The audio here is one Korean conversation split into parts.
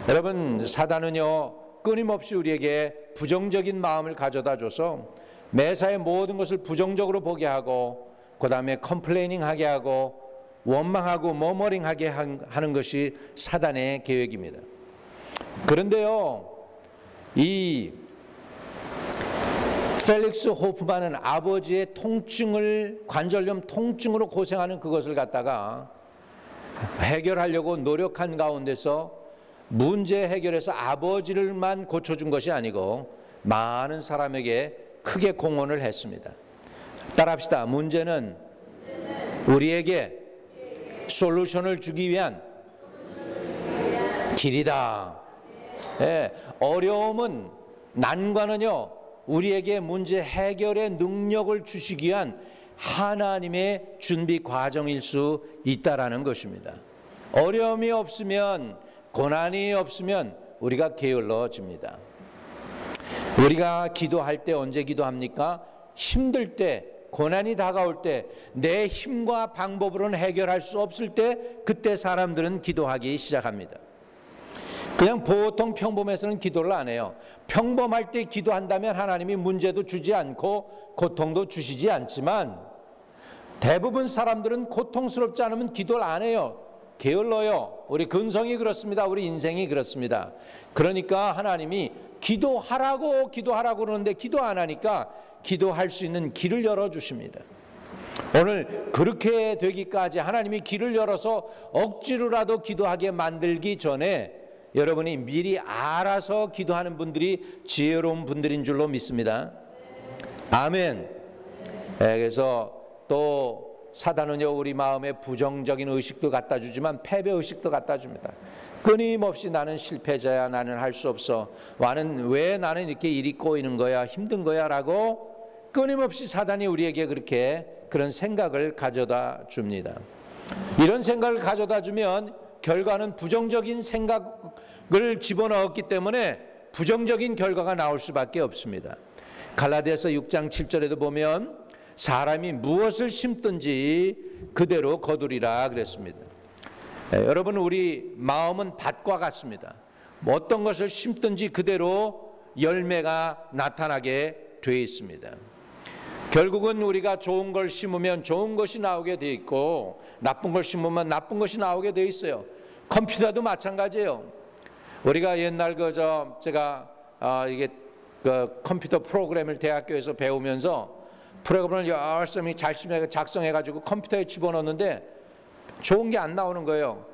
여러분, 사단은요 끊임없이 우리에게 부정적인 마음을 가져다 줘서 매사에 모든 것을 부정적으로 보게 하고 그 다음에 컴플레이닝하게 하고 원망하고 머머링하게 하는 것이 사단의 계획입니다. 그런데요, 이 펠릭스 호프만은 아버지의 통증을, 관절염 통증으로 고생하는 그것을 갖다가 해결하려고 노력한 가운데서 문제 해결해서 아버지를만 고쳐준 것이 아니고 많은 사람에게 크게 공헌을 했습니다. 따라합시다. 문제는 우리에게 솔루션을 주기 위한 길이다. 예, 어려움은, 난관은요 우리에게 문제 해결의 능력을 주시기 위한 하나님의 준비 과정일 수 있다라는 것입니다. 어려움이 없으면, 고난이 없으면 우리가 게을러집니다. 우리가 기도할 때 언제 기도합니까? 힘들 때, 고난이 다가올 때, 내 힘과 방법으로는 해결할 수 없을 때, 그때 사람들은 기도하기 시작합니다. 그냥 보통 평범해서는 기도를 안 해요. 평범할 때 기도한다면 하나님이 문제도 주지 않고 고통도 주시지 않지만, 대부분 사람들은 고통스럽지 않으면 기도를 안 해요. 게을러요. 우리 근성이 그렇습니다. 우리 인생이 그렇습니다. 그러니까 하나님이 기도하라고 그러는데 기도 안 하니까 기도할 수 있는 길을 열어주십니다. 오늘 그렇게 되기까지 하나님이 길을 열어서 억지로라도 기도하게 만들기 전에 여러분이 미리 알아서 기도하는 분들이 지혜로운 분들인 줄로 믿습니다. 아멘. 그래서 또 사단은요 우리 마음에 부정적인 의식도 갖다 주지만 패배의식도 갖다 줍니다. 끊임없이 나는 실패자야, 나는 할 수 없어, 왜 나는 이렇게 일이 꼬이는 거야, 힘든 거야 라고 끊임없이 사단이 우리에게 그런 생각을 가져다 줍니다. 이런 생각을 가져다 주면 결과는 부정적인 생각을 집어넣었기 때문에 부정적인 결과가 나올 수밖에 없습니다. 갈라디아서 6장 7절에도 보면 사람이 무엇을 심든지 그대로 거두리라 그랬습니다. 여러분, 우리 마음은 밭과 같습니다. 어떤 것을 심든지 그대로 열매가 나타나게 되어 있습니다. 결국은 우리가 좋은 걸 심으면 좋은 것이 나오게 되어 있고 나쁜 걸 심으면 나쁜 것이 나오게 되어 있어요. 컴퓨터도 마찬가지예요. 우리가 옛날 제가 이게 컴퓨터 프로그램을 대학교에서 배우면서 프로그램을 열심히 작성해가지고 컴퓨터에 집어넣는데 좋은 게 안 나오는 거예요.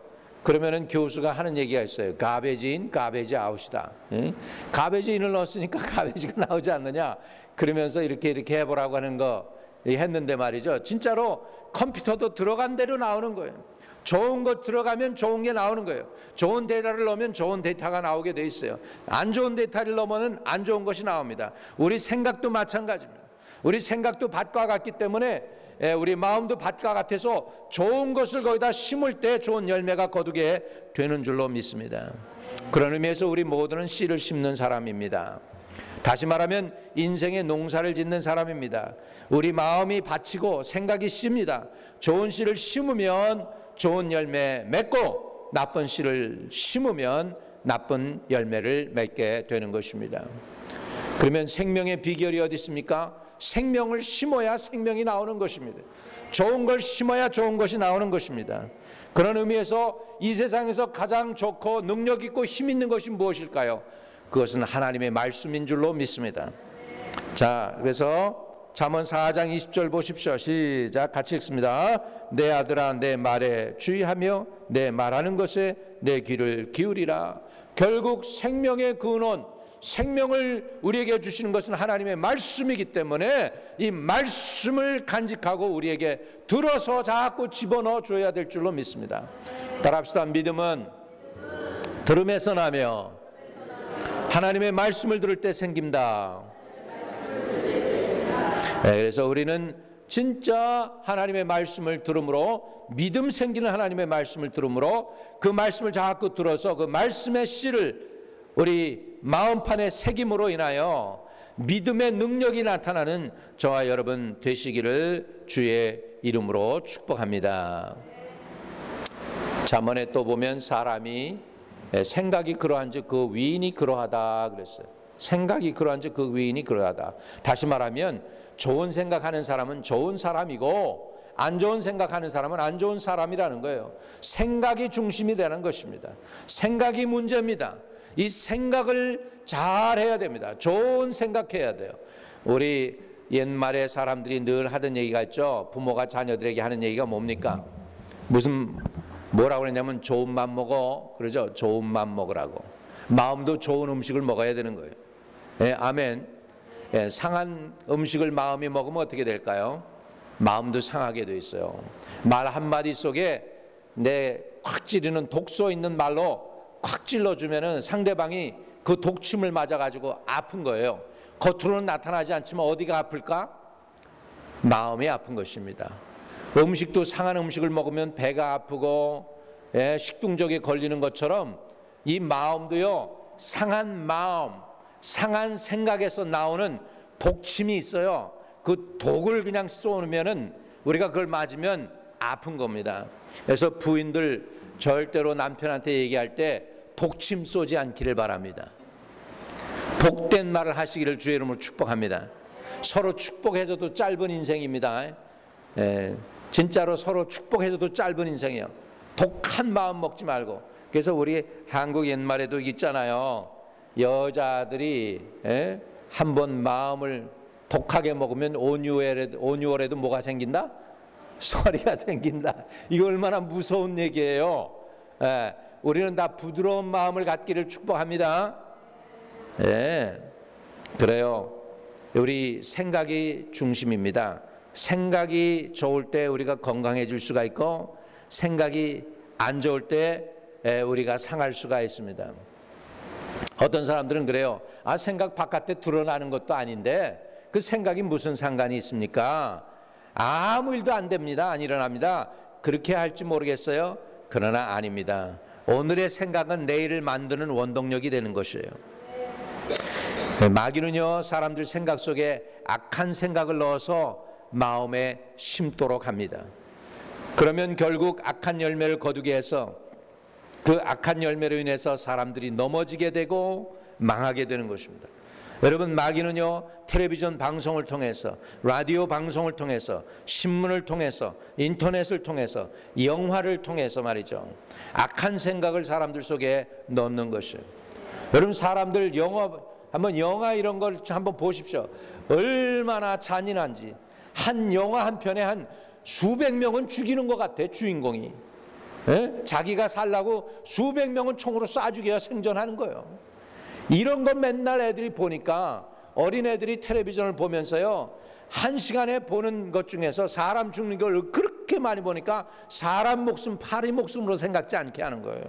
그러면은 교수가 하는 얘기가 있어요. 가베지 인, 가베지 아웃이다. 가베지 인을 넣었으니까 가베지가 나오지 않느냐. 그러면서 이렇게 해보라고 하는 거 했는데 말이죠. 진짜로 컴퓨터도 들어간 대로 나오는 거예요. 좋은 거 들어가면 좋은 게 나오는 거예요. 좋은 데이터를 넣으면 좋은 데이터가 나오게 돼 있어요. 안 좋은 데이터를 넣으면 안 좋은 것이 나옵니다. 우리 생각도 마찬가지입니다. 우리 생각도 밭과 같기 때문에 우리 마음도 밭과 같아서 좋은 것을 거기다 심을 때 좋은 열매가 거두게 되는 줄로 믿습니다. 그런 의미에서 우리 모두는 씨를 심는 사람입니다. 다시 말하면 인생의 농사를 짓는 사람입니다. 우리 마음이 밭이고 생각이 씨입니다. 좋은 씨를 심으면 좋은 열매 맺고 나쁜 씨를 심으면 나쁜 열매를 맺게 되는 것입니다. 그러면 생명의 비결이 어디 있습니까? 생명을 심어야 생명이 나오는 것입니다. 좋은 걸 심어야 좋은 것이 나오는 것입니다. 그런 의미에서 이 세상에서 가장 좋고 능력 있고 힘 있는 것이 무엇일까요? 그것은 하나님의 말씀인 줄로 믿습니다. 자, 그래서 잠언 4장 20절 보십시오. 시작. 같이 읽습니다. 내 아들아, 내 말에 주의하며 내 말하는 것에 내 귀를 기울이라. 결국 생명의 근원, 생명을 우리에게 주시는 것은 하나님의 말씀이기 때문에 이 말씀을 간직하고 우리에게 들어서 자꾸 집어넣어 줘야 될 줄로 믿습니다. 따라합시다. 믿음은 들음에서 나며 하나님의 말씀을 들을 때 생긴다. 그래서 우리는 진짜 하나님의 말씀을 들음으로, 믿음 생기는 하나님의 말씀을 들음으로 그 말씀을 자꾸 들어서 그 말씀의 씨를 우리 마음판에 새김으로 인하여 믿음의 능력이 나타나는 저와 여러분 되시기를 주의 이름으로 축복합니다. 잠언에 또 보면 사람이 생각이 그러한즉 그 위인이 그러하다 그랬어요. 생각이 그러한즉 그 위인이 그러하다. 다시 말하면 좋은 생각하는 사람은 좋은 사람이고 안 좋은 생각하는 사람은 안 좋은 사람이라는 거예요. 생각이 중심이 되는 것입니다. 생각이 문제입니다. 이 생각을 잘 해야 됩니다. 좋은 생각해야 돼요. 우리 옛말에 사람들이 늘 하던 얘기가 있죠. 부모가 자녀들에게 하는 얘기가 뭡니까? 뭐라고 그러냐면 좋은 맘 먹어, 그러죠? 좋은 맘 먹으라고. 마음도 좋은 음식을 먹어야 되는 거예요. 예, 아멘. 예, 상한 음식을 마음이 먹으면 어떻게 될까요? 마음도 상하게 돼 있어요. 말 한마디 속에 내 콱 찌르는 독소 있는 말로 콱 찔러주면은 상대방이 그 독침을 맞아가지고 아픈 거예요. 겉으로는 나타나지 않지만 어디가 아플까? 마음이 아픈 것입니다. 음식도 상한 음식을 먹으면 배가 아프고 식중독에 걸리는 것처럼 이 마음도요, 상한 마음, 상한 생각에서 나오는 독침이 있어요. 그 독을 그냥 쏘면은 우리가 그걸 맞으면 아픈 겁니다. 그래서 부인들 절대로 남편한테 얘기할 때 독침 쏘지 않기를 바랍니다. 복된 말을 하시기를 주의 이름으로 축복합니다. 서로 축복해서도 짧은 인생입니다. 진짜로 서로 축복해서도 짧은 인생이에요. 독한 마음 먹지 말고. 그래서 우리 한국 옛말에도 있잖아요. 여자들이 한번 마음을 독하게 먹으면 온유월에도 뭐가 생긴다? 소리가 생긴다. 이거 얼마나 무서운 얘기예요. 우리는 다 부드러운 마음을 갖기를 축복합니다. 그래요. 우리 생각이 중심입니다. 생각이 좋을 때 우리가 건강해질 수가 있고 생각이 안 좋을 때 우리가 상할 수가 있습니다. 어떤 사람들은 그래요. 생각 바깥에 드러나는 것도 아닌데 그 생각이 무슨 상관이 있습니까? 아무 일도 안 됩니다. 안 일어납니다. 그렇게 할지 모르겠어요. 그러나 아닙니다. 오늘의 생각은 내일을 만드는 원동력이 되는 것이에요. 마귀는요, 사람들 생각 속에 악한 생각을 넣어서 마음에 심도록 합니다. 그러면 결국 악한 열매를 거두게 해서 그 악한 열매로 인해서 사람들이 넘어지게 되고 망하게 되는 것입니다. 여러분, 마귀는요, 텔레비전 방송을 통해서, 라디오 방송을 통해서, 신문을 통해서, 인터넷을 통해서, 영화를 통해서 말이죠, 악한 생각을 사람들 속에 넣는 것이에요. 여러분, 사람들 영화 이런 걸 한번 보십시오. 얼마나 잔인한지. 한 영화 한 편에 한 수백 명은 죽이는 것 같아, 주인공이. 자기가 살라고 수백 명은 총으로 쏴 죽여야 생존하는 거예요. 이런 거 맨날 애들이 보니까 어린애들이 텔레비전을 보면서요, 한 시간에 보는 것 중에서 사람 죽는 걸 그렇게 많이 보니까 사람 목숨, 파리 목숨으로 생각지 않게 하는 거예요.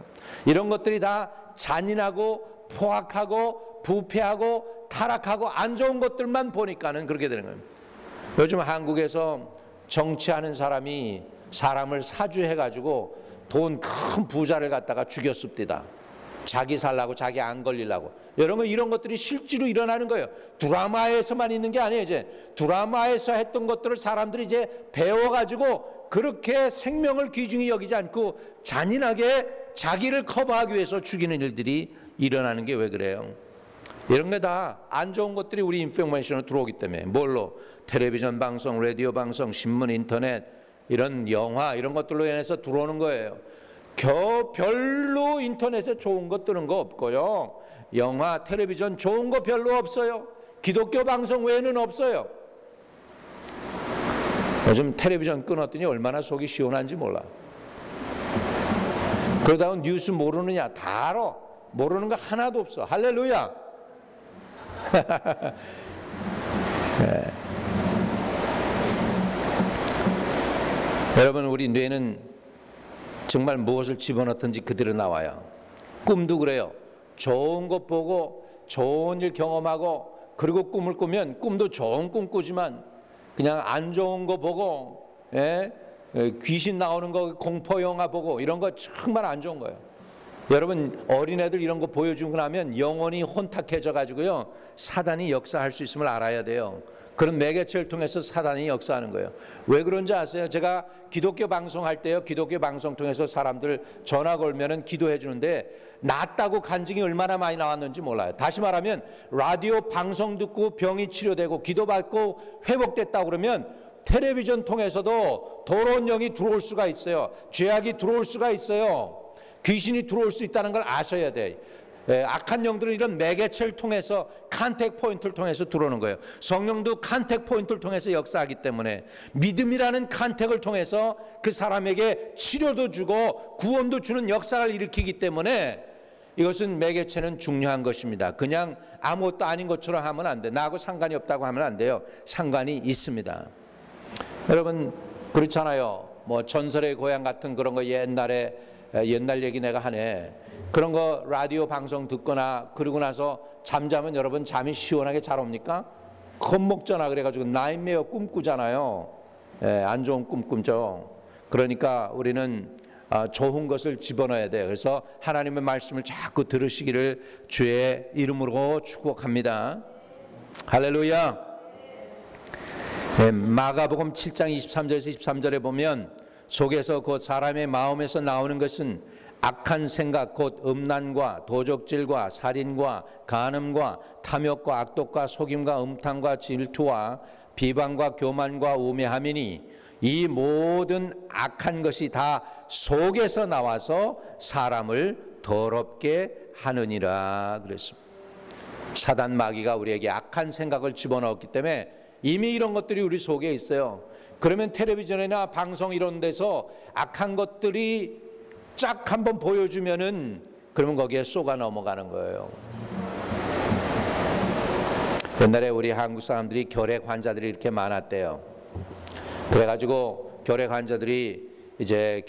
이런 것들이 다 잔인하고 포악하고 부패하고 타락하고 안 좋은 것들만 보니까는 그렇게 되는 거예요. 요즘 한국에서 정치하는 사람이 사람을 사주해가지고 돈 큰 부자를 갖다가 죽였습니다. 자기 살라고, 자기 안 걸리려고. 여러분, 이런 것들이 실제로 일어나는 거예요. 드라마에서만 있는 게 아니에요. 이제 드라마에서 했던 것들을 사람들이 이제 배워가지고 그렇게 생명을 귀중히 여기지 않고 잔인하게 자기를 커버하기 위해서 죽이는 일들이 일어나는 게 왜 그래요? 이런 게 다 안 좋은 것들이 우리 인포메이션으로 들어오기 때문에. 뭘로? 텔레비전 방송, 라디오 방송, 신문, 인터넷, 이런 영화, 이런 것들로 인해서 들어오는 거예요. 별로 인터넷에 좋은 것 뜨는 거 없고요. 영화, 텔레비전 좋은 거 별로 없어요. 기독교 방송 외에는 없어요. 요즘 텔레비전 끊었더니 얼마나 속이 시원한지 몰라. 그러다가 뉴스 모르느냐? 다 알아. 모르는 거 하나도 없어. 할렐루야. 네. 여러분, 우리 뇌는 정말 무엇을 집어넣든지 그대로 나와요. 꿈도 그래요. 좋은 것 보고 좋은 일 경험하고 그리고 꿈을 꾸면 꿈도 좋은 꿈 꾸지만 그냥 안 좋은 거 보고 귀신 나오는 거, 공포 영화 보고 이런 거 정말 안 좋은 거예요. 여러분, 어린애들 이런 거 보여주고 나면 영혼이 혼탁해져 가지고요, 사단이 역사할 수 있음을 알아야 돼요. 그런 매개체를 통해서 사단이 역사하는 거예요. 왜 그런지 아세요? 제가 기독교 방송할 때요, 기독교 방송 통해서 사람들 전화 걸면은 기도해 주는데 낫다고 간증이 얼마나 많이 나왔는지 몰라요. 다시 말하면 라디오 방송 듣고 병이 치료되고 기도받고 회복됐다고 그러면 텔레비전 통해서도 더러운 영이 들어올 수가 있어요. 죄악이 들어올 수가 있어요. 귀신이 들어올 수 있다는 걸 아셔야 돼요. 악한 영들은 이런 매개체를 통해서 컨택 포인트를 통해서 들어오는 거예요. 성령도 컨택 포인트를 통해서 역사하기 때문에 믿음이라는 컨택을 통해서 그 사람에게 치료도 주고 구원도 주는 역사를 일으키기 때문에 이것은 매개체는 중요한 것입니다. 그냥 아무것도 아닌 것처럼 하면 안 돼요. 나하고 상관이 없다고 하면 안 돼요. 상관이 있습니다. 여러분 그렇잖아요. 뭐 전설의 고향 같은 그런 거 옛날 얘기 내가 하네. 그런 거 라디오 방송 듣거나 그러고 나서 잠자면 여러분 잠이 시원하게 잘 옵니까? 겁먹잖아. 그래가지고 나잇메어 꿈꾸잖아요. 안 좋은 꿈 꾸죠. 그러니까 우리는 좋은 것을 집어넣어야 돼요. 그래서 하나님의 말씀을 자꾸 들으시기를 주의 이름으로 축복합니다. 할렐루야. 마가복음 7장 23절에서 23절에 보면 속에서 그 사람의 마음에서 나오는 것은 악한 생각 곧 음란과 도적질과 살인과 간음과 탐욕과 악독과 속임과 음탕과 질투와 비방과 교만과 우매함이니 이 모든 악한 것이 다 속에서 나와서 사람을 더럽게 하느니라 그랬습니다. 사단 마귀가 우리에게 악한 생각을 집어넣었기 때문에 이미 이런 것들이 우리 속에 있어요. 그러면 텔레비전이나 방송 이런 데서 악한 것들이 쫙 한번 보여주면은 그러면 거기에 쏘가 넘어가는 거예요. 옛날에 우리 한국 사람들이 결핵 환자들이 이렇게 많았대요. 그래가지고 결핵 환자들이 이제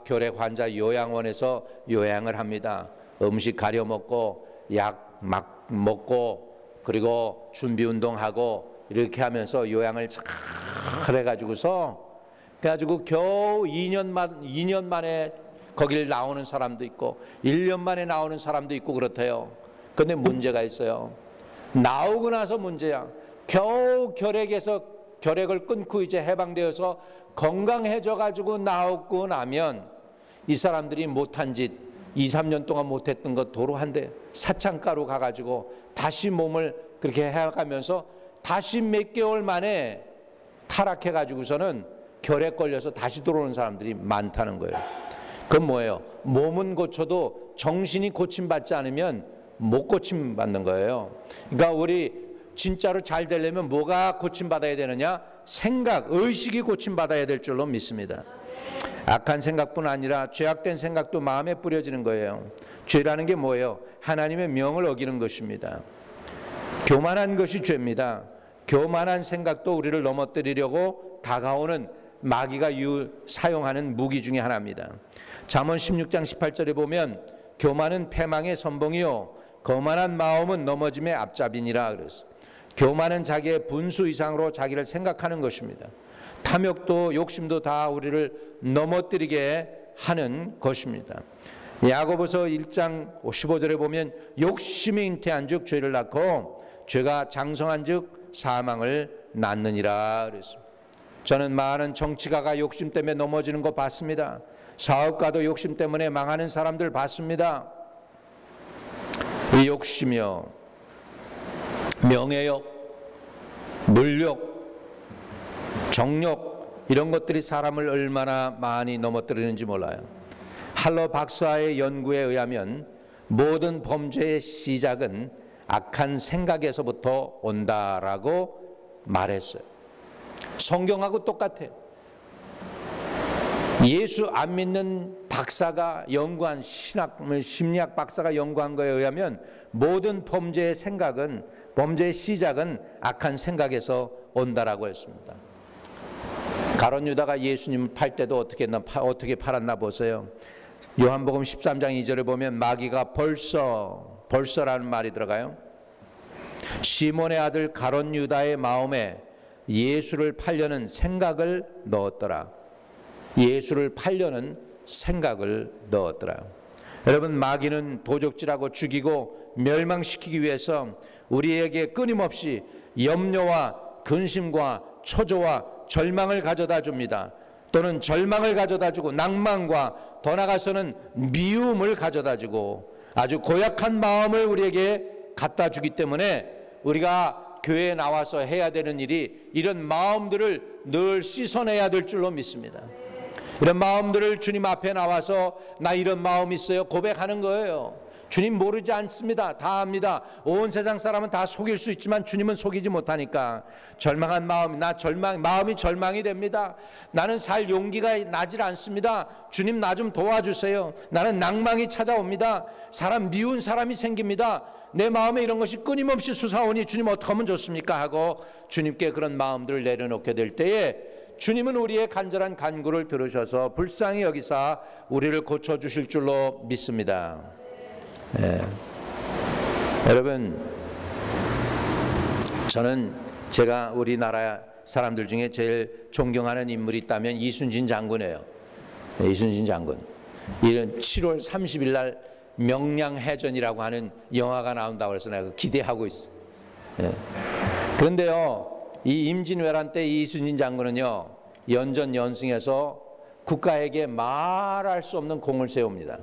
결핵 환자 요양원에서 요양을 합니다. 음식 가려 먹고 약 막 먹고 그리고 준비 운동하고 이렇게 하면서 요양을 잘 해가지고서 그래가지고 겨우 2년 만에 거길 나오는 사람도 있고 1년 만에 나오는 사람도 있고 그렇대요. 그런데 문제가 있어요. 나오고 나서 문제야. 겨우 결핵을 끊고 이제 해방되어서 건강해져 가지고 나오고 나면 이 사람들이 못한 짓 2, 3년 동안 못했던 것 도로 한대 사창가로 가가지고 다시 몸을 그렇게 해가면서 다시 몇 개월 만에 타락해 가지고서는 결핵 걸려서 다시 들어오는 사람들이 많다는 거예요. 그건 뭐예요? 몸은 고쳐도 정신이 고침받지 않으면 못 고침받는 거예요. 그러니까 우리 진짜로 잘 되려면 뭐가 고침받아야 되느냐? 생각, 의식이 고침받아야 될 줄로 믿습니다. 악한 생각뿐 아니라 죄악된 생각도 마음에 뿌려지는 거예요. 죄라는 게 뭐예요? 하나님의 명을 어기는 것입니다. 교만한 것이 죄입니다. 교만한 생각도 우리를 넘어뜨리려고 다가오는 마귀가 사용하는 무기 중에 하나입니다. 잠언 16장 18절에 보면 교만은 패망의 선봉이요 거만한 마음은 넘어짐의 앞잡이니라 그랬어요. 교만은 자기의 분수 이상으로 자기를 생각하는 것입니다. 탐욕도 욕심도 다 우리를 넘어뜨리게 하는 것입니다. 야고보서 1장 15절에 보면 욕심이 잉태한 즉 죄를 낳고 죄가 장성한 즉 사망을 낳느니라 그랬습니다. 저는 많은 정치가가 욕심 때문에 넘어지는 거 봤습니다. 사업가도 욕심 때문에 망하는 사람들 봤습니다. 이 욕심이요, 명예욕, 물욕, 정욕 이런 것들이 사람을 얼마나 많이 넘어뜨리는지 몰라요. 할러 박사의 연구에 의하면 모든 범죄의 시작은 악한 생각에서부터 온다라고 말했어요. 성경하고 똑같아요. 예수 안 믿는 박사가 연구한 심리학 박사가 연구한 거에 의하면 모든 범죄의 시작은 악한 생각에서 온다라고 했습니다. 가룟 유다가 예수님 팔 때도 어떻게 팔았나 보세요. 요한복음 13장 2절에 보면 마귀가 벌써라는 말이 들어가요. 시몬의 아들 가룟 유다의 마음에 예수를 팔려는 생각을 넣었더라. 예수를 팔려는 생각을 넣었더라. 여러분, 마귀는 도적질하고 죽이고 멸망시키기 위해서 우리에게 끊임없이 염려와 근심과 초조와 절망을 가져다 줍니다. 또는 절망을 가져다 주고 낭만과 더 나아가서는 미움을 가져다 주고 아주 고약한 마음을 우리에게 갖다 주기 때문에 우리가 교회에 나와서 해야 되는 일이 이런 마음들을 늘 씻어내야 될 줄로 믿습니다. 이런 마음들을 주님 앞에 나와서 나 이런 마음 있어요 고백하는 거예요. 주님 모르지 않습니다. 다 압니다. 온 세상 사람은 다 속일 수 있지만 주님은 속이지 못하니까 절망한 마음, 마음이 절망이 됩니다. 나는 살 용기가 나질 않습니다. 주님 나 좀 도와주세요. 나는 낭망이 찾아옵니다. 미운 사람이 생깁니다. 내 마음에 이런 것이 끊임없이 솟아오니 주님 어떻게 하면 좋습니까? 하고 주님께 그런 마음들을 내려놓게 될 때에 주님은 우리의 간절한 간구를 들으셔서 불쌍히 여기사 우리를 고쳐주실 줄로 믿습니다. 네. 여러분, 저는 제가 우리나라 사람들 중에 제일 존경하는 인물이 있다면 이순신 장군이에요. 네, 이순신 장군. 7월 30일 날 명량해전이라고 하는 영화가 나온다고 해서 내가 기대하고 있어요. 네. 그런데요, 이 임진왜란 때 이순신 장군은요, 연전 연승해서 국가에게 말할 수 없는 공을 세웁니다.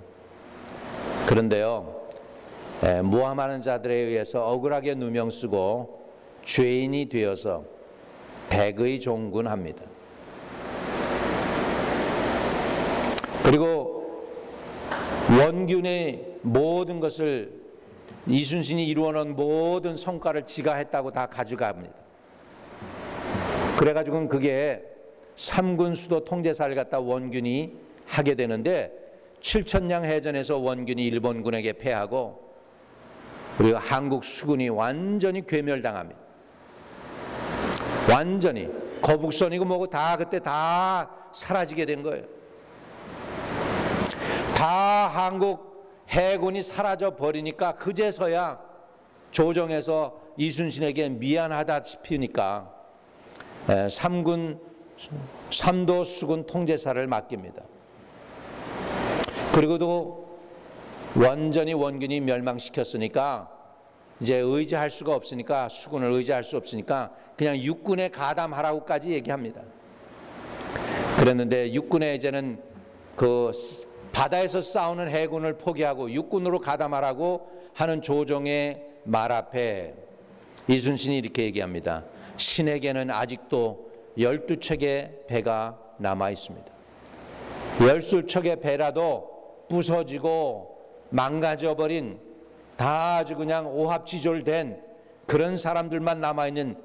그런데요, 모함하는 자들에 의해서 억울하게 누명쓰고 죄인이 되어서 백의 종군합니다. 그리고 원균의 모든 것을 이순신이 이루어놓은 모든 성과를 지가 했다고 다 가져갑니다. 그래가지고 그게 삼군 수도 통제사를 갖다 원균이 하게 되는데 7천량 해전에서 원균이 일본군에게 패하고 그리고 한국 수군이 완전히 괴멸당합니다. 완전히 거북선이고 뭐고 다 그때 다 사라지게 된 거예요. 다 한국 해군이 사라져 버리니까 그제서야 조정에서 이순신에게 미안하다 싶으니까 삼도 수군 통제사를 맡깁니다. 그리고도 완전히 원균이 멸망시켰으니까 이제 의지할 수가 없으니까 수군을 의지할 수 없으니까 그냥 육군에 가담하라고까지 얘기합니다. 그랬는데 육군에 이제는 그 바다에서 싸우는 해군을 포기하고 육군으로 가담하라고 하는 조정의 말 앞에 이순신이 이렇게 얘기합니다. 신에게는 아직도 12척의 배가 남아 있습니다. 12척의 배라도 부서지고 망가져버린 다 아주 그냥 오합지졸된 그런 사람들만 남아있는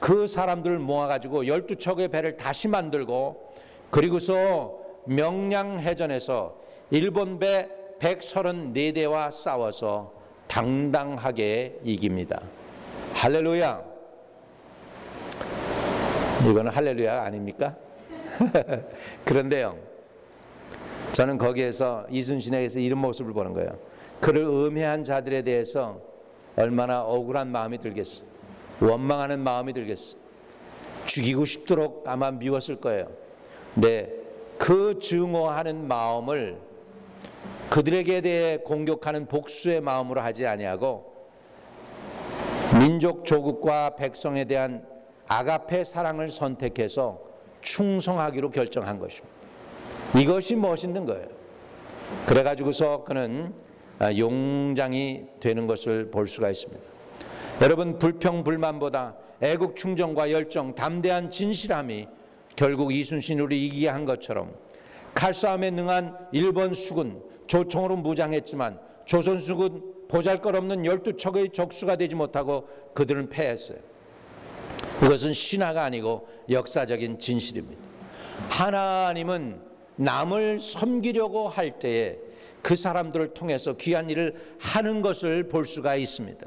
그 사람들을 모아가지고 12척의 배를 다시 만들고 그리고서 명량해전에서 일본 배 134대와 싸워서 당당하게 이깁니다. 할렐루야. 이거는 할렐루야 아닙니까? 그런데요, 저는 거기에서 이순신에게서 이런 모습을 보는 거예요. 그를 음해한 자들에 대해서 얼마나 억울한 마음이 들겠어. 원망하는 마음이 들겠어. 죽이고 싶도록 아마 미웠을 거예요. 근데 그 증오하는 마음을 그들에게 대해 공격하는 복수의 마음으로 하지 아니하고 민족 조국과 백성에 대한 아가페 사랑을 선택해서 충성하기로 결정한 것입니다. 이것이 멋있는 거예요. 그래가지고서 그는 용장이 되는 것을 볼 수가 있습니다. 여러분, 불평불만보다 애국 충정과 열정, 담대한 진실함이 결국 이순신을 이기게 한 것처럼 칼싸움에 능한 일본 수군, 조총으로 무장했지만 조선 수군 보잘것없는 12척의 적수가 되지 못하고 그들은 패했어요. 이것은 신화가 아니고 역사적인 진실입니다. 하나님은 남을 섬기려고 할 때에 그 사람들을 통해서 귀한 일을 하는 것을 볼 수가 있습니다.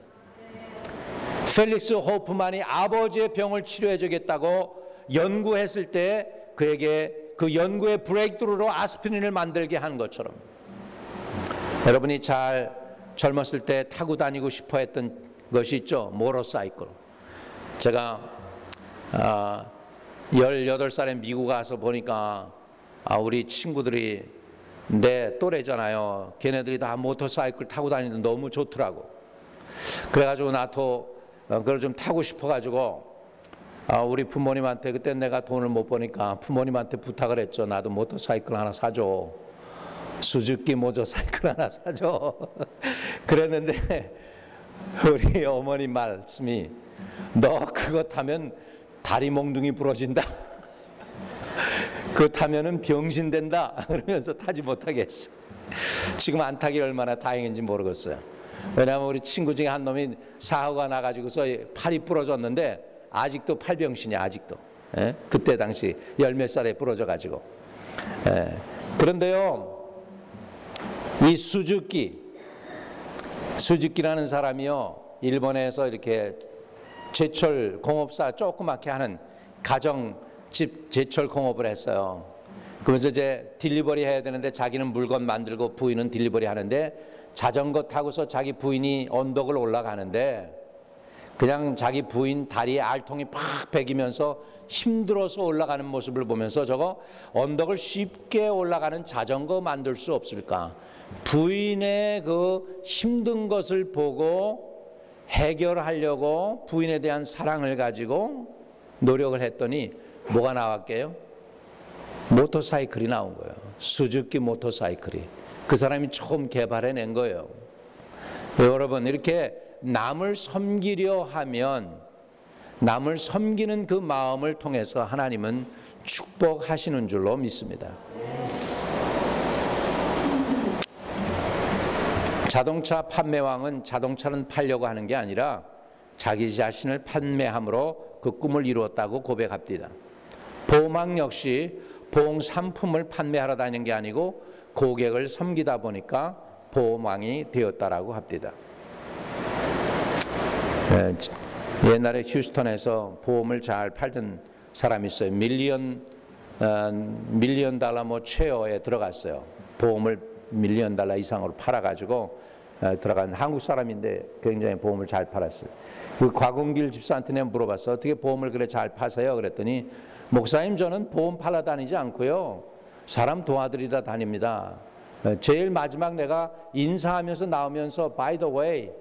펠릭스 호프만이 아버지의 병을 치료해 주겠다고 연구했을 때 그에게 그 연구의 브레이크스루로 아스피린을 만들게 한 것처럼 여러분이 잘 젊었을 때 타고 다니고 싶어 했던 것이 있죠. 모터사이클. 제가 18살에 미국 가서 보니까 우리 친구들이 내 또래잖아요. 걔네들이 다 모터사이클 타고 다니는데 너무 좋더라고. 그래가지고 나도 그걸 좀 타고 싶어가지고 우리 부모님한테 그때 내가 돈을 못 버니까 부모님한테 부탁을 했죠. 나도 모터사이클 하나 사줘. 수즈키 모터사이클 하나 사줘. 그랬는데 우리 어머니 말씀이 너 그거 타면 다리 몽둥이 부러진다. 그거 타면은 병신 된다. 그러면서 타지 못하게 했어. 지금 안 타기 얼마나 다행인지 모르겠어요. 왜냐하면 우리 친구 중에 한 놈이 사고가 나가지고서 팔이 부러졌는데 아직도 팔병신이야. 아직도. 예? 그때 당시 10몇 살에 부러져가지고. 예. 그런데요, 이 수즈키라는 사람이요, 일본에서 이렇게 제철 공업사 조그맣게 하는 가정집 제철 공업을 했어요. 그러면서 이제 딜리버리 해야 되는데 자기는 물건 만들고 부인은 딜리버리 하는데 자전거 타고서 자기 부인이 언덕을 올라가는데 그냥 자기 부인 다리에 알통이 팍 베기면서 힘들어서 올라가는 모습을 보면서 저거 언덕을 쉽게 올라가는 자전거 만들 수 없을까? 부인의 그 힘든 것을 보고 해결하려고 부인에 대한 사랑을 가지고 노력을 했더니 뭐가 나왔게요? 모터사이클이 나온 거예요. 수즈키 모터사이클이. 그 사람이 처음 개발해낸 거예요. 여러분, 이렇게 남을 섬기려 하면 남을 섬기는 그 마음을 통해서 하나님은 축복하시는 줄로 믿습니다. 자동차 판매왕은 자동차는 팔려고 하는 게 아니라 자기 자신을 판매함으로 그 꿈을 이루었다고 고백합니다. 보험왕 역시 보험 상품을 판매하러 다니는 게 아니고 고객을 섬기다 보니까 보험왕이 되었다라고 합니다. 옛날에 휴스턴에서 보험을 잘 팔던 사람이 있어요. 밀리언 달러 뭐 최어에 들어갔어요. 보험을 밀리언 달러 이상으로 팔아가지고 들어간 한국 사람인데 굉장히 보험을 잘 팔았어요. 그 곽은길 집사한테 내가 물어봤어. 어떻게 보험을 그래 잘 파세요? 그랬더니 목사님, 저는 보험 팔아 다니지 않고요, 사람 도와드리다 다닙니다. 제일 마지막 내가 인사하면서 나오면서 by the way,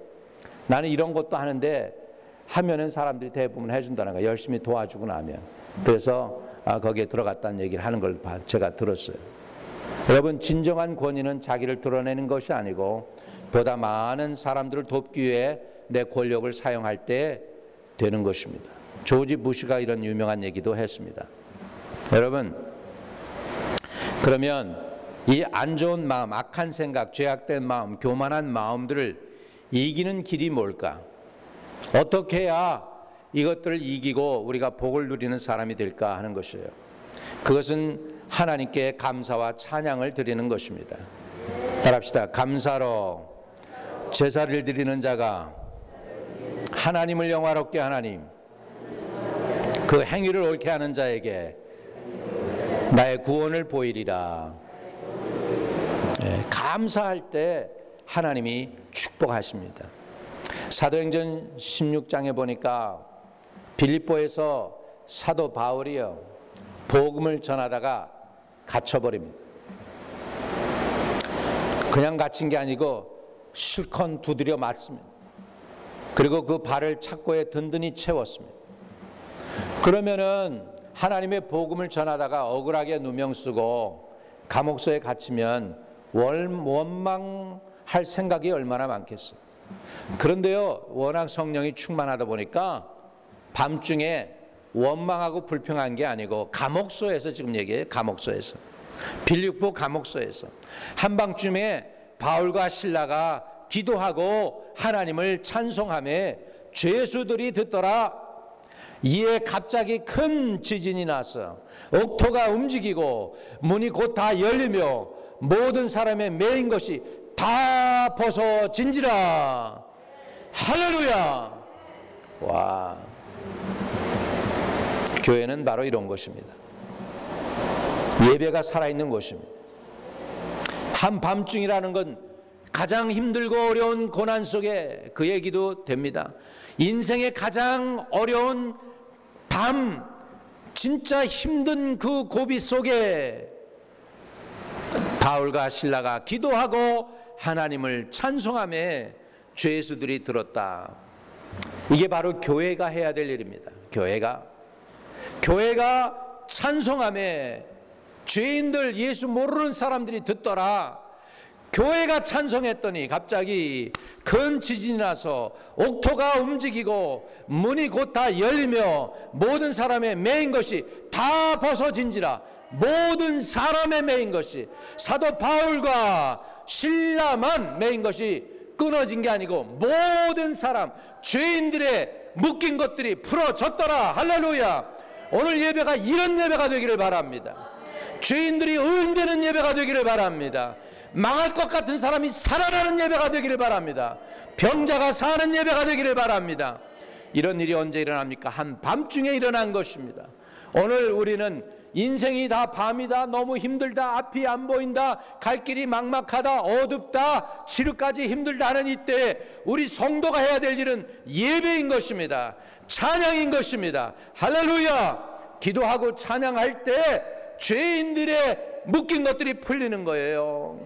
나는 이런 것도 하는데 하면은 사람들이 대부분 해준다는 거야. 열심히 도와주고 나면. 그래서 거기에 들어갔다는 얘기를 하는 걸 제가 들었어요. 여러분, 진정한 권위는 자기를 드러내는 것이 아니고 보다 많은 사람들을 돕기 위해 내 권력을 사용할 때 되는 것입니다. 조지 부시가 이런 유명한 얘기도 했습니다. 여러분, 그러면 이 안 좋은 마음, 악한 생각, 죄악된 마음, 교만한 마음들을 이기는 길이 뭘까? 어떻게 해야 이것들을 이기고 우리가 복을 누리는 사람이 될까 하는 것이에요. 그것은 하나님께 감사와 찬양을 드리는 것입니다. 따라합시다. 감사로 제사를 드리는 자가 하나님을 영화롭게 하나님, 그 행위를 옳게 하는 자에게 나의 구원을 보이리라. 감사할 때 하나님이 축복하십니다. 사도행전 16장에 보니까 빌립보에서 사도 바울이요, 복음을 전하다가 갇혀버립니다. 그냥 갇힌 게 아니고 실컷 두드려 맞습니다. 그리고 그 발을 착고에 든든히 채웠습니다. 그러면은 하나님의 복음을 전하다가 억울하게 누명 쓰고 감옥소에 갇히면 원망할 생각이 얼마나 많겠어요. 그런데요, 워낙 성령이 충만하다 보니까 밤중에 원망하고 불평한 게 아니고 감옥소에서, 지금 얘기해요. 감옥소에서, 빌립보 감옥소에서 한밤중에 바울과 실라가 기도하고 하나님을 찬송하며 죄수들이 듣더라. 이에 갑자기 큰 지진이 나서 옥토가 움직이고 문이 곧 다 열리며 모든 사람의 매인 것이 다 벗어진지라. 할렐루야. 와, 교회는 바로 이런 것입니다. 예배가 살아있는 곳입니다. 한밤중이라는 건 가장 힘들고 어려운 고난 속에 그 얘기도 됩니다. 인생의 가장 어려운 밤, 진짜 힘든 그 고비 속에 바울과 실라가 기도하고 하나님을 찬송하며 죄수들이 들었다. 이게 바로 교회가 해야 될 일입니다. 교회가 교회가 찬송하며 죄인들, 예수 모르는 사람들이 듣더라. 교회가 찬송했더니 갑자기 큰 지진이 나서 옥토가 움직이고 문이 곧 다 열리며 모든 사람의 매인 것이 다 벗어진지라. 모든 사람의 매인 것이, 사도 바울과 실라만 매인 것이 끊어진 게 아니고 모든 사람, 죄인들의 묶인 것들이 풀어졌더라. 할렐루야. 오늘 예배가 이런 예배가 되기를 바랍니다. 죄인들이 의인되는 예배가 되기를 바랍니다. 망할 것 같은 사람이 살아나는 예배가 되기를 바랍니다. 병자가 사는 예배가 되기를 바랍니다. 이런 일이 언제 일어납니까? 한밤중에 일어난 것입니다. 오늘 우리는 인생이 다 밤이다, 너무 힘들다, 앞이 안 보인다, 갈 길이 막막하다, 어둡다, 지루까지 힘들다 하는 이때에 우리 성도가 해야 될 일은 예배인 것입니다. 찬양인 것입니다. 할렐루야. 기도하고 찬양할 때 죄인들의 묶인 것들이 풀리는 거예요.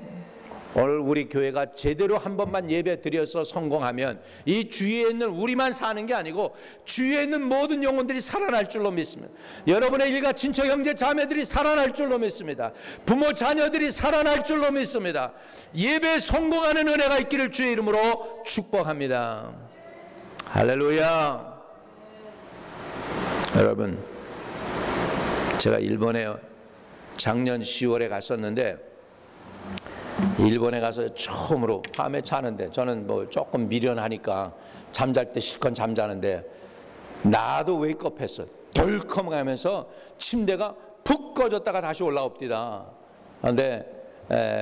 오늘 우리 교회가 제대로 한 번만 예배 드려서 성공하면 이 주위에 있는 우리만 사는 게 아니고 주위에 있는 모든 영혼들이 살아날 줄로 믿습니다. 여러분의 일가 친척 형제 자매들이 살아날 줄로 믿습니다. 부모 자녀들이 살아날 줄로 믿습니다. 예배에 성공하는 은혜가 있기를 주의 이름으로 축복합니다. 할렐루야. 여러분, 제가 일본에 작년 10월에 갔었는데, 일본에 가서 처음으로 밤에 자는데, 저는 뭐 조금 미련하니까 잠잘 때 실컷 잠자는데 나도 웨이크업 했어. 덜컹 가면서 침대가 푹 꺼졌다가 다시 올라옵디다. 그런데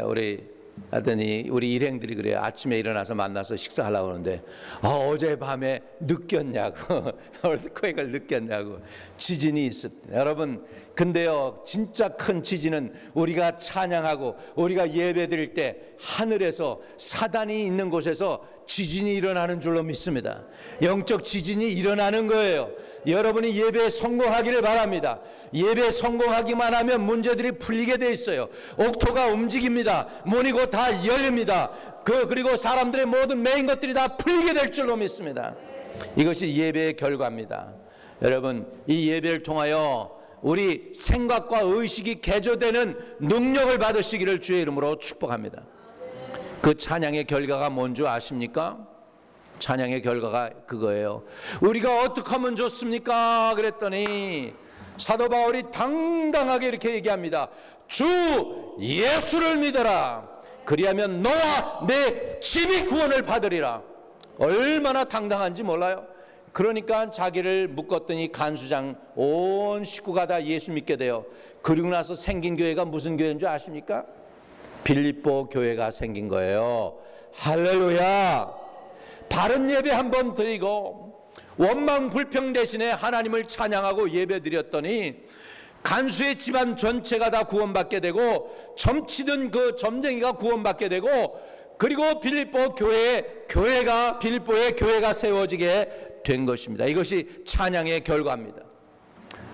우리 일행들이 그래요. 아침에 일어나서 만나서 식사하려고 하는데 어젯밤에 느꼈냐고 얼드퀘이크를 느꼈냐고. 지진이 있습니다. 여러분, 근데요, 진짜 큰 지진은 우리가 찬양하고 우리가 예배 드릴 때 하늘에서 사단이 있는 곳에서 지진이 일어나는 줄로 믿습니다. 영적 지진이 일어나는 거예요. 여러분이 예배에 성공하기를 바랍니다. 예배에 성공하기만 하면 문제들이 풀리게 돼 있어요. 옥토가 움직입니다. 문이 곧 다 열립니다. 그리고 사람들의 모든 매인 것들이 다 풀리게 될 줄로 믿습니다. 이것이 예배의 결과입니다. 여러분, 이 예배를 통하여 우리 생각과 의식이 개조되는 능력을 받으시기를 주의 이름으로 축복합니다. 그 찬양의 결과가 뭔지 아십니까? 찬양의 결과가 그거예요. 우리가 어떻게 하면 좋습니까? 그랬더니 사도 바울이 당당하게 이렇게 얘기합니다. 주 예수를 믿어라. 그리하면 너와 내 집이 구원을 받으리라. 얼마나 당당한지 몰라요? 그러니까 자기를 묶었더니 간수장 온 식구가 다 예수 믿게 돼요. 그리고 나서 생긴 교회가 무슨 교회인 줄 아십니까? 빌립보 교회가 생긴 거예요. 할렐루야. 바른 예배 한번 드리고 원망 불평 대신에 하나님을 찬양하고 예배 드렸더니 간수의 집안 전체가 다 구원받게 되고 점치던 그 점쟁이가 구원받게 되고, 그리고 빌립보 빌립보의 교회가 세워지게 된 것입니다. 이것이 찬양의 결과입니다.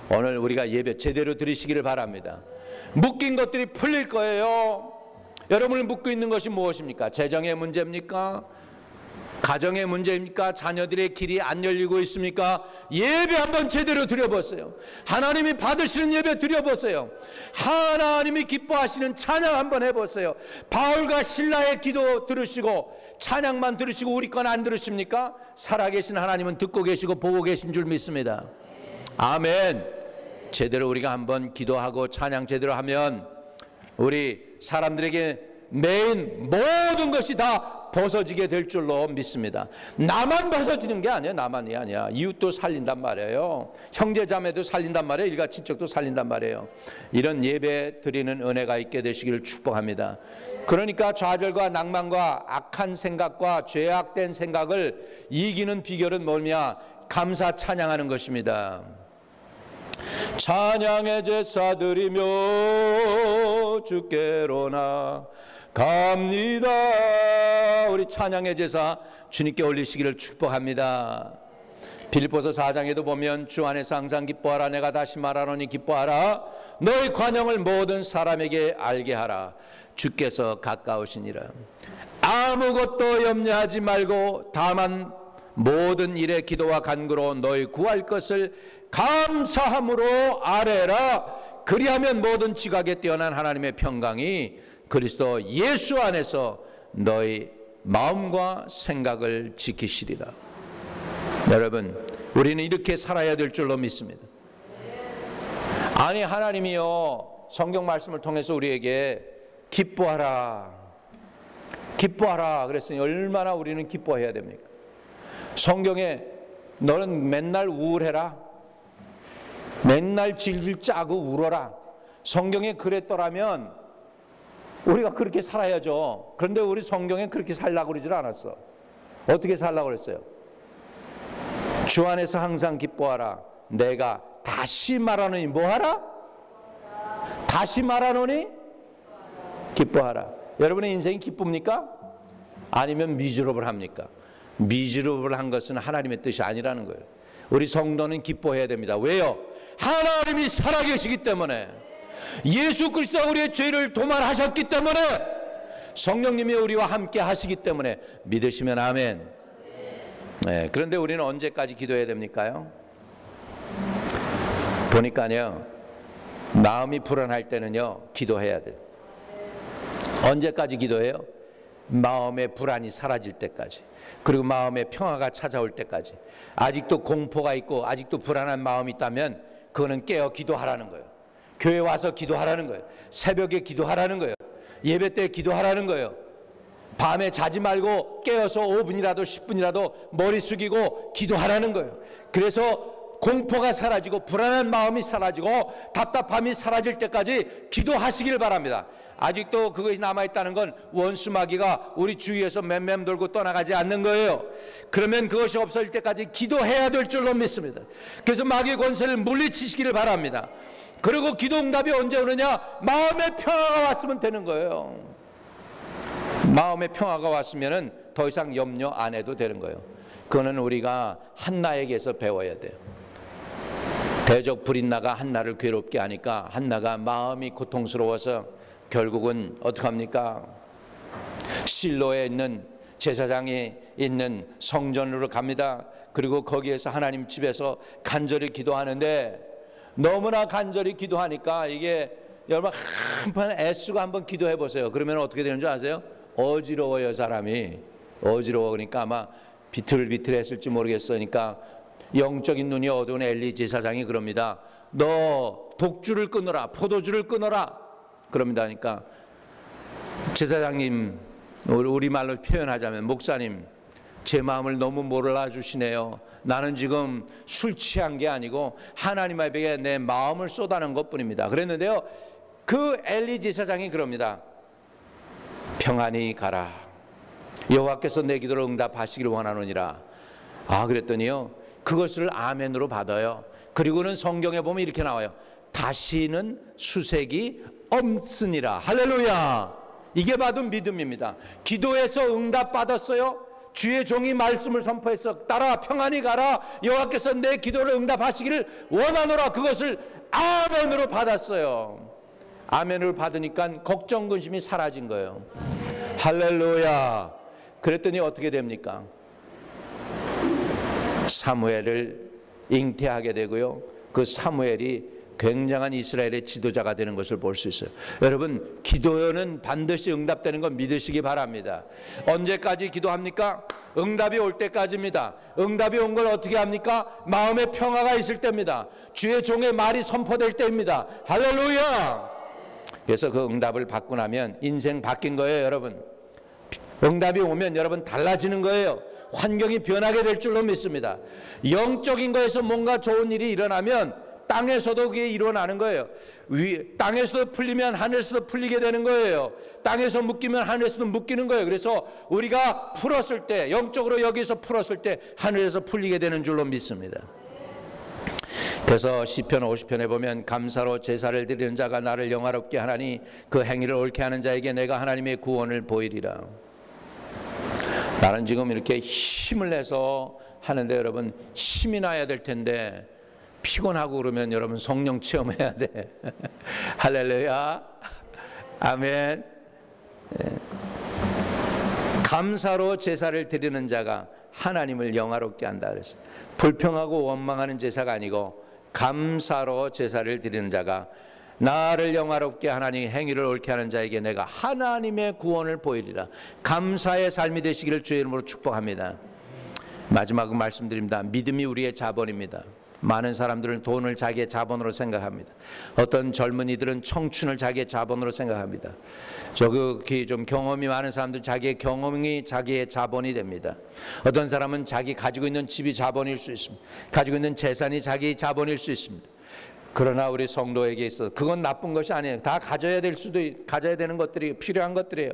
오늘 우리가 예배 제대로 드리시기를 바랍니다. 묶인 것들이 풀릴 거예요. 여러분을 묶고 있는 것이 무엇입니까? 재정의 문제입니까? 가정의 문제입니까? 자녀들의 길이 안 열리고 있습니까? 예배 한번 제대로 드려보세요. 하나님이 받으시는 예배 드려보세요. 하나님이 기뻐하시는 찬양 한번 해보세요. 바울과 신라의 기도 들으시고 찬양만 들으시고 우리 건 안 들으십니까? 살아계신 하나님은 듣고 계시고 보고 계신 줄 믿습니다. 아멘. 제대로 우리가 한번 기도하고 찬양 제대로 하면 우리 사람들에게 매인 모든 것이 다 벗어지게 될 줄로 믿습니다. 나만 벗어지는 게 아니에요. 나만이 아니야. 이웃도 살린단 말이에요. 형제자매도 살린단 말이에요. 일가 친척도 살린단 말이에요. 이런 예배 드리는 은혜가 있게 되시기를 축복합니다. 그러니까 좌절과 낭만과 악한 생각과 죄악된 생각을 이기는 비결은 뭐냐? 감사 찬양하는 것입니다. 찬양의 제사 드리며 주께로 나갑니다. 우리 찬양의 제사 주님께 올리시기를 축복합니다. 빌립보서 4장에도 보면 주 안에서 항상 기뻐하라. 내가 다시 말하노니 기뻐하라. 너의 관용을 모든 사람에게 알게 하라. 주께서 가까우시니라. 아무것도 염려하지 말고 다만 모든 일에 기도와 간구로 너희 구할 것을 감사함으로 아뢰라. 그리하면 모든 지각에 뛰어난 하나님의 평강이 그리스도 예수 안에서 너희 마음과 생각을 지키시리라. 여러분, 우리는 이렇게 살아야 될 줄로 믿습니다. 아니, 하나님이요, 성경 말씀을 통해서 우리에게 기뻐하라, 기뻐하라 그랬으니 얼마나 우리는 기뻐해야 됩니까? 성경에 너는 맨날 우울해라, 맨날 질질 짜고 울어라, 성경에 그랬더라면 우리가 그렇게 살아야죠. 그런데 우리 성경에 그렇게 살라고 그러질 않았어. 어떻게 살라고 그랬어요? 주 안에서 항상 기뻐하라. 내가 다시 말하노니 뭐하라? 다시 말하노니 기뻐하라. 여러분의 인생이 기쁩니까? 아니면 미즈러블 합니까? 미즈러블 한 것은 하나님의 뜻이 아니라는 거예요. 우리 성도는 기뻐해야 됩니다. 왜요? 하나님이 살아계시기 때문에, 예수 그리스도가 우리의 죄를 도말하셨기 때문에, 성령님이 우리와 함께 하시기 때문에 믿으시면 아멘. 네, 그런데 우리는 언제까지 기도해야 됩니까요? 보니까요, 마음이 불안할 때는요, 기도해야 돼요. 언제까지 기도해요? 마음의 불안이 사라질 때까지, 그리고 마음의 평화가 찾아올 때까지. 아직도 공포가 있고 아직도 불안한 마음이 있다면 그거는 깨어 기도하라는 거예요. 교회 와서 기도하라는 거예요. 새벽에 기도하라는 거예요. 예배 때 기도하라는 거예요. 밤에 자지 말고 깨어서 5분이라도 10분이라도 머리 숙이고 기도하라는 거예요. 그래서 공포가 사라지고 불안한 마음이 사라지고 답답함이 사라질 때까지 기도하시길 바랍니다. 아직도 그것이 남아있다는 건 원수 마귀가 우리 주위에서 맴맴 돌고 떠나가지 않는 거예요. 그러면 그것이 없어질 때까지 기도해야 될 줄로 믿습니다. 그래서 마귀의 권세를 물리치시기를 바랍니다. 그리고 기도 응답이 언제 오느냐? 마음의 평화가 왔으면 되는 거예요. 마음의 평화가 왔으면 더 이상 염려 안 해도 되는 거예요. 그거는 우리가 한나에게서 배워야 돼요. 대적 불인나가 한나를 괴롭게 하니까 한나가 마음이 고통스러워서 결국은 어떡합니까? 실로에 있는 제사장이 있는 성전으로 갑니다. 그리고 거기에서 하나님 집에서 간절히 기도하는데, 너무나 간절히 기도하니까 이게 여러분 한번 애쓰고 한번 기도해 보세요. 그러면 어떻게 되는 줄 아세요? 어지러워요. 사람이 어지러워. 그러니까 아마 비틀비틀했을지 모르겠으니까 영적인 눈이 어두운 엘리 제사장이 그럽니다. 너 독주를 끊어라, 포도주를 끊어라 그럽니다. 그러니까 제사장님, 우리말로 표현하자면 목사님, 제 마음을 너무 몰라주시네요. 나는 지금 술 취한 게 아니고 하나님 앞에 내 마음을 쏟아낸 것뿐입니다. 그랬는데요, 그 엘리 제사장이 그럽니다. 평안히 가라. 여호와께서 내 기도를 응답하시기를 원하노니라. 아, 그랬더니요, 그것을 아멘으로 받아요. 그리고는 성경에 보면 이렇게 나와요. 다시는 수색이 없으니라. 할렐루야. 이게 바로 믿음입니다. 기도해서 응답 받았어요. 주의 종이 말씀을 선포해서 따라 평안히 가라. 여호와께서 내 기도를 응답하시기를 원하노라. 그것을 아멘으로 받았어요. 아멘을 받으니까 걱정 근심이 사라진 거예요. 할렐루야. 그랬더니 어떻게 됩니까? 사무엘을 잉태하게 되고요, 그 사무엘이 굉장한 이스라엘의 지도자가 되는 것을 볼 수 있어요. 여러분, 기도는 반드시 응답되는 건 믿으시기 바랍니다. 언제까지 기도합니까? 응답이 올 때까지입니다. 응답이 온 걸 어떻게 합니까? 마음의 평화가 있을 때입니다. 주의 종의 말이 선포될 때입니다. 할렐루야. 그래서 그 응답을 받고 나면 인생 바뀐 거예요. 여러분, 응답이 오면 여러분 달라지는 거예요. 환경이 변하게 될 줄로 믿습니다. 영적인 거에서 뭔가 좋은 일이 일어나면 땅에서도 그게 일어나는 거예요. 땅에서도 풀리면 하늘에서도 풀리게 되는 거예요. 땅에서 묶이면 하늘에서도 묶이는 거예요. 그래서 우리가 풀었을 때, 영적으로 여기서 풀었을 때 하늘에서 풀리게 되는 줄로 믿습니다. 그래서 시편 50편에 보면 감사로 제사를 드리는 자가 나를 영화롭게 하나니 그 행위를 옳게 하는 자에게 내가 하나님의 구원을 보이리라. 나는 지금 이렇게 힘을 내서 하는데 여러분, 힘이 나야 될 텐데 피곤하고 그러면 여러분 성령 체험해야 돼. 할렐루야. 아멘. 감사로 제사를 드리는 자가 하나님을 영화롭게 한다 그랬어요. 불평하고 원망하는 제사가 아니고 감사로 제사를 드리는 자가 나를 영화롭게 하나님의 행위를 옳게 하는 자에게 내가 하나님의 구원을 보이리라. 감사의 삶이 되시기를 주의 이름으로 축복합니다. 마지막으로 말씀드립니다. 믿음이 우리의 자본입니다. 많은 사람들은 돈을 자기의 자본으로 생각합니다. 어떤 젊은이들은 청춘을 자기의 자본으로 생각합니다. 좀 경험이 많은 사람들 자기의 경험이 자기의 자본이 됩니다. 어떤 사람은 자기 가지고 있는 집이 자본일 수 있습니다. 가지고 있는 재산이 자기 자본일 수 있습니다. 그러나 우리 성도에게 있어서 그건 나쁜 것이 아니에요. 다 가져야 되는 것들이 필요한 것들이에요.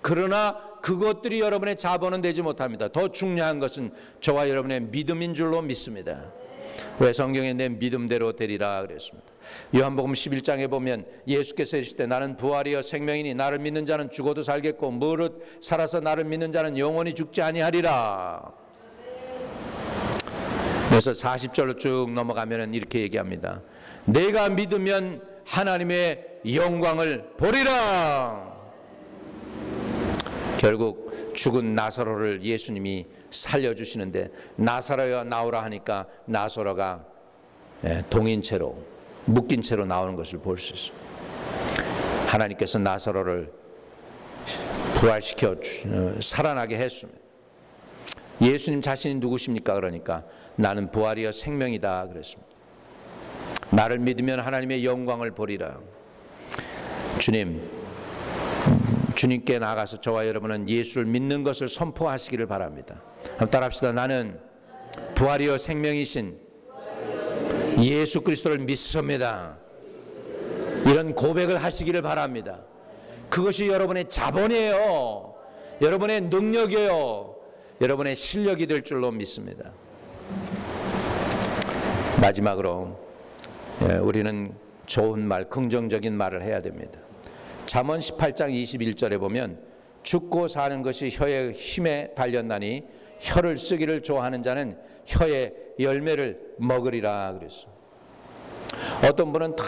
그러나 그것들이 여러분의 자본은 되지 못합니다. 더 중요한 것은 저와 여러분의 믿음인 줄로 믿습니다. 왜 성경에 내 믿음대로 되리라 그랬습니다. 요한복음 11장에 보면 예수께서 이르실 때 나는 부활이요 생명이니 나를 믿는 자는 죽어도 살겠고 무릇 살아서 나를 믿는 자는 영원히 죽지 아니하리라. 그래서 40절로 쭉 넘어가면 이렇게 얘기합니다. 내가 믿으면 하나님의 영광을 보리라. 결국 죽은 나사로를 예수님이 살려주시는데 나사로야 나오라 하니까 나사로가 동인 채로 묶인 채로 나오는 것을 볼 수 있습니다. 하나님께서 나사로를 부활시켜 살아나게 했습니다. 예수님 자신이 누구십니까? 그러니까 나는 부활이여 생명이다 그랬습니다. 나를 믿으면 하나님의 영광을 보리라. 주님께 나가서 저와 여러분은 예수를 믿는 것을 선포하시기를 바랍니다. 한번 따라합시다. 나는 부활이요 생명이신 예수 그리스도를 믿습니다. 이런 고백을 하시기를 바랍니다. 그것이 여러분의 자본이에요. 여러분의 능력이에요. 여러분의 실력이 될 줄로 믿습니다. 마지막으로 우리는 좋은 말, 긍정적인 말을 해야 됩니다. 잠언 18장 21절에 보면 죽고 사는 것이 혀의 힘에 달렸나니 혀를 쓰기를 좋아하는 자는 혀의 열매를 먹으리라 그랬어요. 어떤 분은 다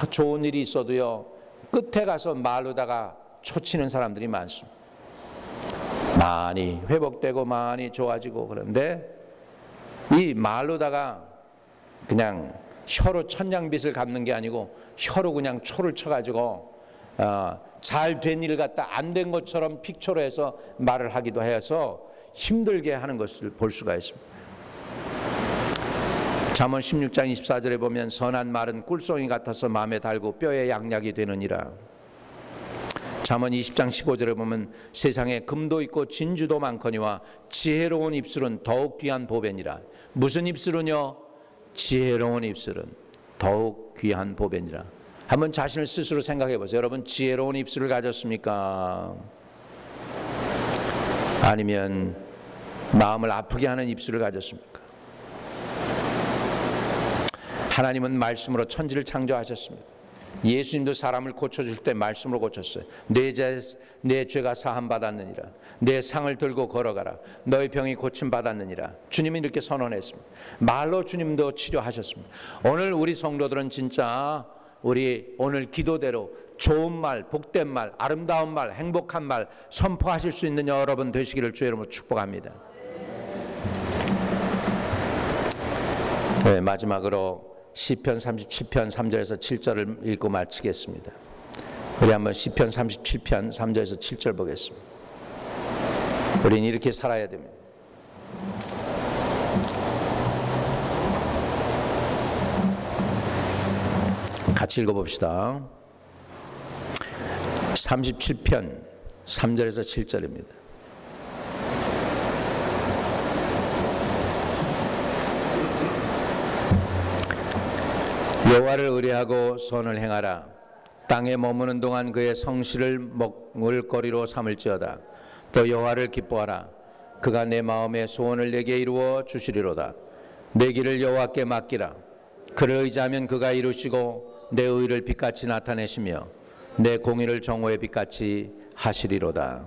좋은 일이 있어도요 끝에 가서 말로다가 초치는 사람들이 많습니다. 많이 회복되고 많이 좋아지고 그런데 이 말로다가 그냥 혀로 천냥빚을 갚는 게 아니고 혀로 그냥 초를 쳐가지고 잘 된 일 같다 안 된 것처럼 픽처로 해서 말을 하기도 해서 힘들게 하는 것을 볼 수가 있습니다. 잠언 16장 24절에 보면 선한 말은 꿀송이 같아서 마음에 달고 뼈에 양약이 되느니라. 잠언 20장 15절에 보면 세상에 금도 있고 진주도 많거니와 지혜로운 입술은 더욱 귀한 보배니라. 무슨 입술은요? 지혜로운 입술은 더욱 귀한 보배니라. 한번 자신을 스스로 생각해 보세요. 여러분 지혜로운 입술을 가졌습니까? 아니면 마음을 아프게 하는 입술을 가졌습니까? 하나님은 말씀으로 천지를 창조하셨습니다. 예수님도 사람을 고쳐줄 때 말씀으로 고쳤어요. 내 죄가 사함받았느니라. 내 상을 들고 걸어가라. 너의 병이 고침받았느니라. 주님이 이렇게 선언했습니다. 말로 주님도 치료하셨습니다. 오늘 우리 성도들은 진짜 우리 오늘 기도대로 좋은 말, 복된 말, 아름다운 말, 행복한 말 선포하실 수 있는 여러분 되시기를 주의 이름으로 축복합니다. 네, 마지막으로 시편 37편 3절에서 7절을 읽고 마치겠습니다. 우리 한번 시편 37편 3절에서 7절 보겠습니다. 우리는 이렇게 살아야 됩니다. 같이 읽어봅시다. 37편 3절에서 7절입니다. 여호와를 의뢰하고 선을 행하라. 땅에 머무는 동안 그의 성실을 먹을거리로 삼을지어다. 또 여호와를 기뻐하라. 그가 내 마음의 소원을 내게 이루어 주시리로다. 내 길을 여호와께 맡기라. 그를 의지하면 그가 이루시고 내 의를 빛같이 나타내시며 내 공의를 정오의 빛같이 하시리로다.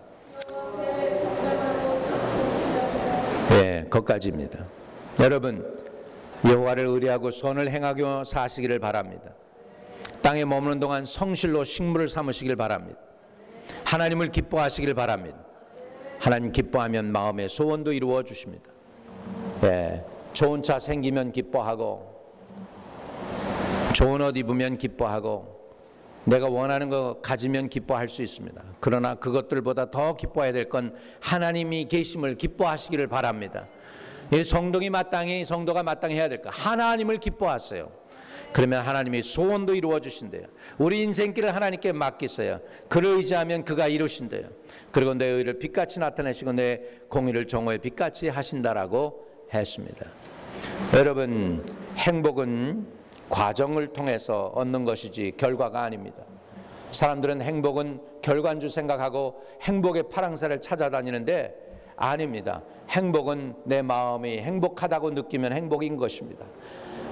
네, 거기까지입니다. 여러분 여호와를 의뢰하고 선을 행하며 사시기를 바랍니다. 땅에 머무는 동안 성실로 식물을 삼으시길 바랍니다. 하나님을 기뻐하시길 바랍니다. 하나님 기뻐하면 마음의 소원도 이루어 주십니다. 예, 좋은 차 생기면 기뻐하고 좋은 옷 입으면 기뻐하고 내가 원하는 거 가지면 기뻐할 수 있습니다. 그러나 그것들보다 더 기뻐해야 될 건 하나님이 계심을 기뻐하시기를 바랍니다. 성도가 마땅히 해야 될 거, 하나님을 기뻐하세요. 그러면 하나님이 소원도 이루어 주신대요. 우리 인생길을 하나님께 맡기세요. 그를 의지하면 그가 이루신대요. 그리고 내 의를 빛같이 나타내시고 내 공의를 정오의 빛같이 하신다라고 했습니다. 여러분, 행복은 과정을 통해서 얻는 것이지 결과가 아닙니다. 사람들은 행복은 결과인 줄 생각하고 행복의 파랑새를 찾아다니는데 아닙니다. 행복은 내 마음이 행복하다고 느끼면 행복인 것입니다.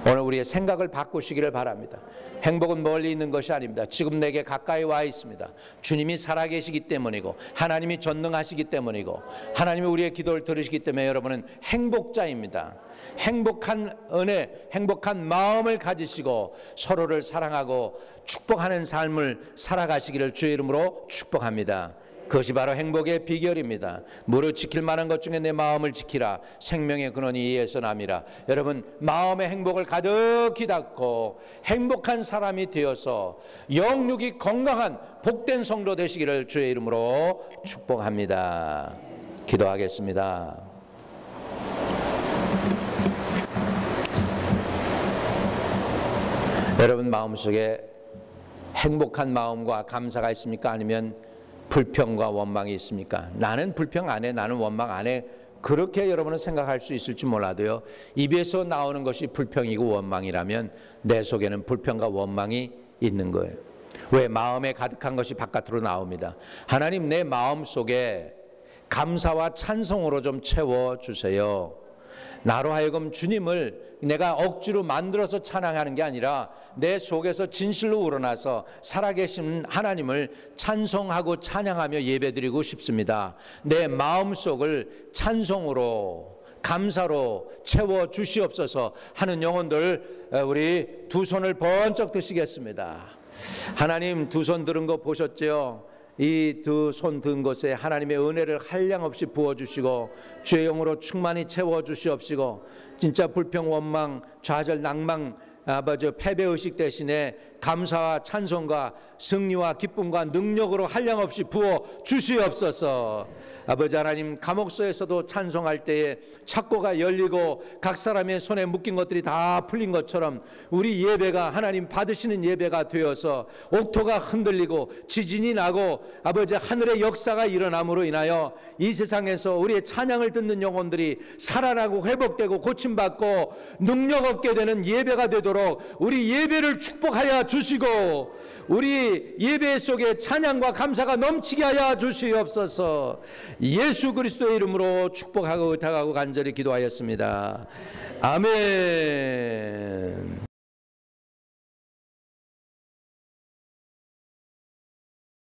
오늘 우리의 생각을 바꾸시기를 바랍니다. 행복은 멀리 있는 것이 아닙니다. 지금 내게 가까이 와 있습니다. 주님이 살아계시기 때문이고 하나님이 전능하시기 때문이고 하나님이 우리의 기도를 들으시기 때문에 여러분은 행복자입니다. 행복한 은혜, 행복한 마음을 가지시고 서로를 사랑하고 축복하는 삶을 살아가시기를 주의 이름으로 축복합니다. 그것이 바로 행복의 비결입니다. 무릇 지킬 만한 것 중에 내 마음을 지키라. 생명의 근원이 이에서 남이라. 여러분, 마음의 행복을 가득히 닫고 행복한 사람이 되어서 영육이 건강한 복된 성도 되시기를 주의 이름으로 축복합니다. 기도하겠습니다. 여러분 마음속에 행복한 마음과 감사가 있습니까? 아니면 불평과 원망이 있습니까? 나는 불평 안 해, 나는 원망 안 해. 그렇게 여러분은 생각할 수 있을지 몰라도요, 입에서 나오는 것이 불평이고 원망이라면 내 속에는 불평과 원망이 있는 거예요. 왜? 마음에 가득한 것이 바깥으로 나옵니다. 하나님, 내 마음 속에 감사와 찬송으로 좀 채워주세요. 나로 하여금 주님을 내가 억지로 만들어서 찬양하는 게 아니라 내 속에서 진실로 우러나서 살아계신 하나님을 찬송하고 찬양하며 예배드리고 싶습니다. 내 마음속을 찬송으로 감사로 채워주시옵소서 하는 영혼들, 우리 두 손을 번쩍 드시겠습니다. 하나님, 두 손 들은 거 보셨죠? 이 두 손 든 곳에 하나님의 은혜를 한량없이 부어주시고 주의 영으로 충만히 채워주시옵시고 진짜 불평, 원망, 좌절, 낭망, 패배의식 대신에 감사와 찬송과 승리와 기쁨과 능력으로 한량없이 부어 주시옵소서. 아버지 하나님, 감옥소에서도 찬송할 때에 창고가 열리고 각 사람의 손에 묶인 것들이 다 풀린 것처럼 우리 예배가 하나님 받으시는 예배가 되어서 옥토가 흔들리고 지진이 나고 아버지 하늘의 역사가 일어남으로 인하여 이 세상에서 우리의 찬양을 듣는 영혼들이 살아나고 회복되고 고침받고 능력 얻게 되는 예배가 되도록 우리 예배를 축복하여 주시고 우리 예배 속에 찬양과 감사가 넘치게 하여 주시옵소서. 예수 그리스도의 이름으로 축복하고 의탁하고 간절히 기도하였습니다. 아멘.